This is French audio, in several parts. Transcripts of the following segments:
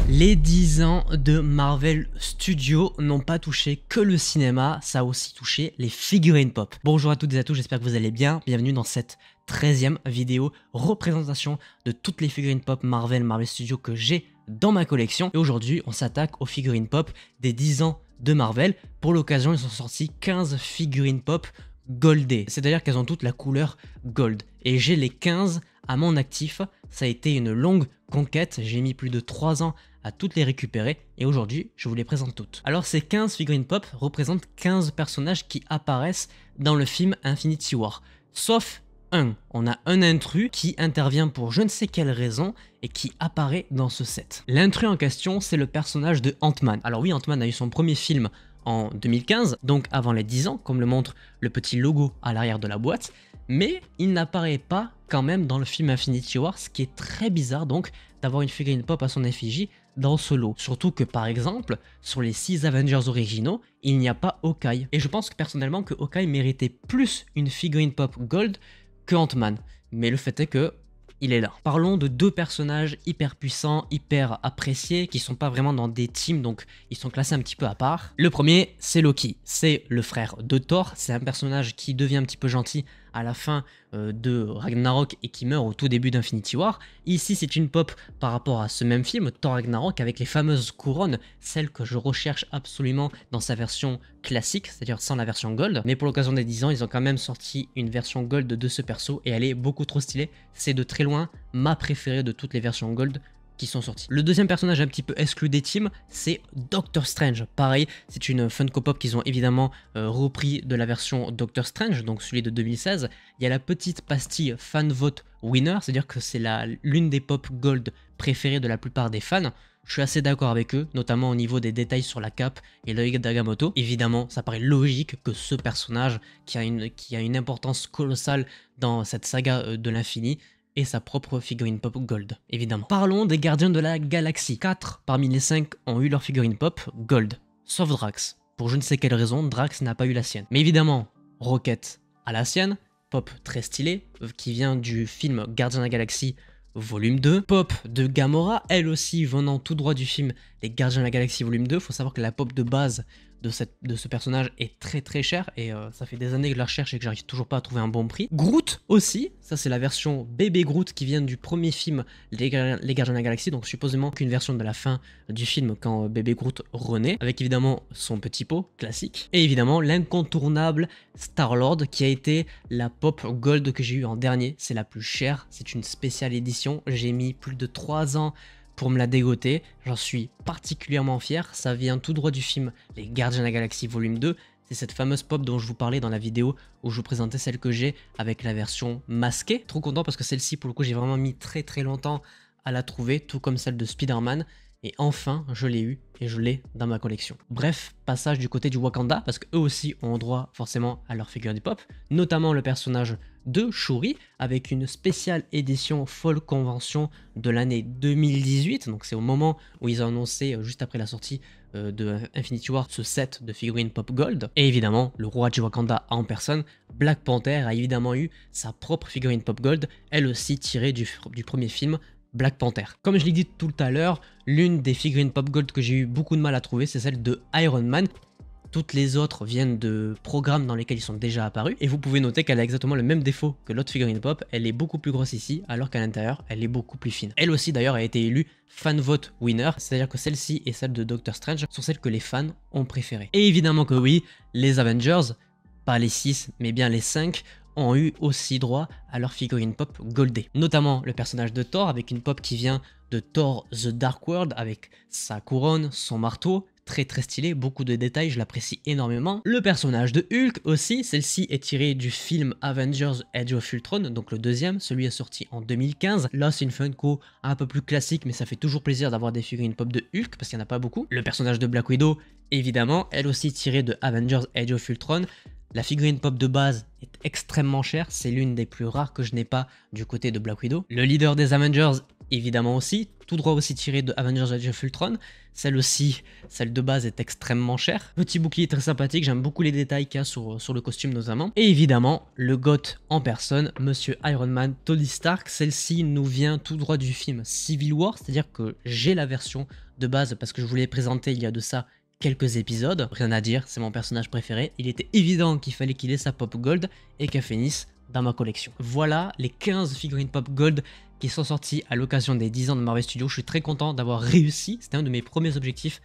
Les 10 ans de Marvel Studios n'ont pas touché que le cinéma, ça a aussi touché les figurines pop. Bonjour à toutes et à tous, j'espère que vous allez bien. Bienvenue dans cette 13e vidéo représentation de toutes les figurines pop Marvel Studios que j'ai dans ma collection. Et aujourd'hui, on s'attaque aux figurines pop des 10 ans de Marvel. Pour l'occasion, ils ont sorti 15 figurines pop goldées. C'est-à-dire qu'elles ont toutes la couleur gold. Et j'ai les 15 à mon actif. Ça a été une longue conquête. J'ai mis plus de 3 ans à toutes les récupérer et aujourd'hui je vous les présente toutes. Alors ces 15 figurines pop représentent 15 personnages qui apparaissent dans le film Infinity War. Sauf un, on a un intrus qui intervient pour je ne sais quelle raison et qui apparaît dans ce set. L'intrus en question c'est le personnage de Ant-Man. Alors oui, Ant-Man a eu son premier film en 2015, donc avant les 10 ans, comme le montre le petit logo à l'arrière de la boîte, mais il n'apparaît pas quand même dans le film Infinity War, ce qui est très bizarre donc d'avoir une figurine pop à son effigie dans ce lot. Surtout que par exemple, sur les 6 Avengers originaux, il n'y a pas Hawkeye. Et je pense que personnellement que Hawkeye méritait plus une figurine pop gold que Ant-Man. Mais le fait est que il est là. Parlons de deux personnages hyper puissants, hyper appréciés, qui sont pas vraiment dans des teams, donc ils sont classés un petit peu à part. Le premier, c'est Loki. C'est le frère de Thor. C'est un personnage qui devient un petit peu gentil à la fin de Ragnarok et qui meurt au tout début d'Infinity War. Ici, c'est une pop par rapport à ce même film, Thor Ragnarok, avec les fameuses couronnes, celles que je recherche absolument dans sa version classique, c'est-à-dire sans la version gold. Mais pour l'occasion des 10 ans, ils ont quand même sorti une version gold de ce perso et elle est beaucoup trop stylée. C'est de très loin ma préférée de toutes les versions gold qui sont sorties. Le deuxième personnage un petit peu exclu des teams, c'est Doctor Strange. Pareil, c'est une Funko Pop qu'ils ont évidemment repris de la version Doctor Strange, donc celui de 2016. Il y a la petite pastille fan vote winner, c'est-à-dire que c'est l'une des pop gold préférées de la plupart des fans. Je suis assez d'accord avec eux, notamment au niveau des détails sur la cape et l'œil d'Agamotto. Évidemment, ça paraît logique que ce personnage, qui a une importance colossale dans cette saga de l'infini, et sa propre figurine pop gold, évidemment. Parlons des Gardiens de la Galaxie. 4 parmi les 5 ont eu leur figurine pop gold, sauf Drax. Pour je ne sais quelle raison, Drax n'a pas eu la sienne. Mais évidemment, Rocket a la sienne, pop très stylée, qui vient du film Gardiens de la Galaxie Volume 2. Pop de Gamora, elle aussi venant tout droit du film Les Gardiens de la Galaxie Volume 2. Faut savoir que la pop de base de ce personnage est très cher et ça fait des années que je la recherche et que j'arrive toujours pas à trouver un bon prix. Groot aussi, ça c'est la version bébé Groot qui vient du premier film Les Gardiens de la Galaxie, donc supposément qu'une version de la fin du film quand bébé Groot renaît, avec évidemment son petit pot classique, et évidemment l'incontournable Star-Lord qui a été la pop gold que j'ai eu en dernier, c'est la plus chère, c'est une spéciale édition, j'ai mis plus de 3 ans pour me la dégoter, j'en suis particulièrement fier, ça vient tout droit du film Les Gardiens de la Galaxie Volume 2, c'est cette fameuse pop dont je vous parlais dans la vidéo où je vous présentais celle que j'ai avec la version masquée. Trop content parce que celle-ci pour le coup j'ai vraiment mis très longtemps à la trouver, tout comme celle de Spider-Man, et enfin je l'ai eu et je l'ai dans ma collection. Bref, passage du côté du Wakanda parce qu'eux aussi ont droit forcément à leur figure de pop, notamment le personnage de Shuri avec une spéciale édition Fall Convention de l'année 2018, donc c'est au moment où ils ont annoncé juste après la sortie de Infinity War ce set de figurines pop gold. Et évidemment le roi du Wakanda en personne, Black Panther, a évidemment eu sa propre figurine pop gold, elle aussi tirée du premier film Black Panther. Comme je l'ai dit tout à l'heure, l'une des figurines pop gold que j'ai eu beaucoup de mal à trouver, c'est celle de Iron Man. Toutes les autres viennent de programmes dans lesquels ils sont déjà apparus. Et vous pouvez noter qu'elle a exactement le même défaut que l'autre figurine pop. Elle est beaucoup plus grosse ici, alors qu'à l'intérieur, elle est beaucoup plus fine. Elle aussi d'ailleurs a été élue fan vote winner. C'est-à-dire que celle-ci et celle de Doctor Strange sont celles que les fans ont préférées. Et évidemment que oui, les Avengers, pas les 6, mais bien les 5, ont eu aussi droit à leur figurine pop goldée. Notamment le personnage de Thor avec une pop qui vient de Thor The Dark World avec sa couronne, son marteau, très stylé, beaucoup de détails, je l'apprécie énormément. Le personnage de Hulk aussi, celle-ci est tirée du film Avengers Age of Ultron, donc le deuxième, celui est sorti en 2015. Là c'est une Funko un peu plus classique, mais ça fait toujours plaisir d'avoir des figurines pop de Hulk parce qu'il n'y en a pas beaucoup. Le personnage de Black Widow, évidemment, elle aussi tirée de Avengers Age of Ultron. La figurine pop de base est extrêmement chère, c'est l'une des plus rares que je n'ai pas du côté de Black Widow. Le leader des Avengers, évidemment aussi, tout droit aussi tiré de Avengers Age of Ultron. Celle aussi, celle de base est extrêmement chère. Petit bouclier très sympathique, j'aime beaucoup les détails qu'il y a sur le costume notamment. Et évidemment, le GOAT en personne, Monsieur Iron Man, Tony Stark. Celle-ci nous vient tout droit du film Civil War, c'est-à-dire que j'ai la version de base parce que je vous l'ai présenté il y a de ça quelques épisodes. Rien à dire, c'est mon personnage préféré. Il était évident qu'il fallait qu'il ait sa pop gold et qu'elle finisse dans ma collection. Voilà les 15 figurines pop gold qui sont sorties à l'occasion des 10 ans de Marvel Studios. Je suis très content d'avoir réussi. C'était un de mes premiers objectifs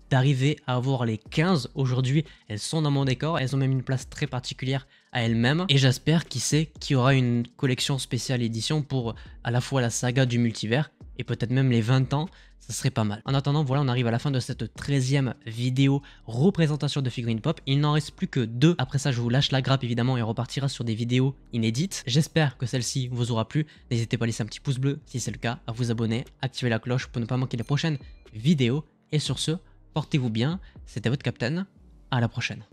d'arriver à avoir les 15. Aujourd'hui, elles sont dans mon décor. Elles ont même une place très particulière à elles-mêmes. Et j'espère, qui sait, qu'il y aura une collection spéciale édition pour à la fois la saga du multivers et peut-être même les 20 ans. Ça serait pas mal. En attendant, voilà, on arrive à la fin de cette 13e vidéo représentation de figurines pop. Il n'en reste plus que 2. Après ça, je vous lâche la grappe évidemment et on repartira sur des vidéos inédites. J'espère que celle-ci vous aura plu. N'hésitez pas à laisser un petit pouce bleu si c'est le cas, à vous abonner, activer la cloche pour ne pas manquer les prochaines vidéos. Et sur ce, portez-vous bien. C'était votre Captain. À la prochaine.